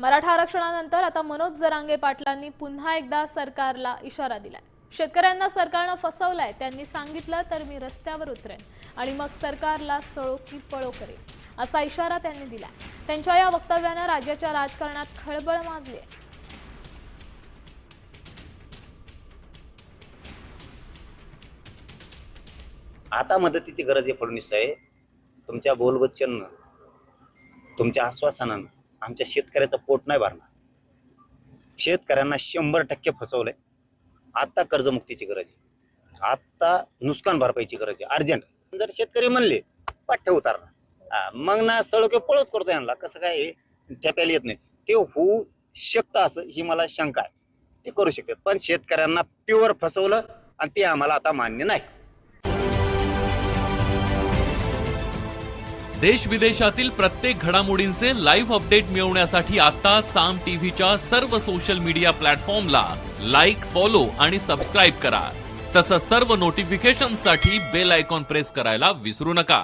मराठा आरक्षणानंतर आता मनोज जरांगे पाटलांनी पुन्हा एकदा सरकारला इशारा दिलाय। शेतकऱ्यांना सरकारने फसवलंय, त्यांनी सांगितलं तर मी रस्त्यावर उतरेन आणि मग सरकारला सळो की पळो करेन असा इशारा त्यांनी दिलाय। त्यांच्या या वक्तव्याने राज्याच्या राजकारणात खळबळ माजली आहे। आता मदतीची गरज आहे फडणवीस साहेब। तुमच्या बोलवचन, तुमच्या आश्वासनानं आमच्या शेतकऱ्याचं पोट नाही भरणार। शेतकऱ्यांना 100% फसवलंय। आता कर्जमुक्तीची गरज आहे, आता नुकसान भरपाईची गरज आहे अर्जंट। जर शेतकरी म्हणले पाठ्य उतारणार, मग ना सळके पळत करतो यांना, कसं काय ठेप्याला येत नाही ते होऊ शकतं असं ही मला शंका आहे। ते करू शकतात, पण शेतकऱ्यांना प्युअर फसवलं आणि ते आम्हाला आता मान्य नाही। देश विदेशातील प्रत्येक घडामोडींचे लाईव्ह अपडेट मिळवण्यासाठी आता साम टीव्हीच्या सर्व सोशल मीडिया प्लॅटफॉर्मला लाईक, फॉलो आणि सबस्क्राईब करा। तसंच सर्व नोटिफिकेशनसाठी बेल आयकॉन प्रेस करायला विसरू नका।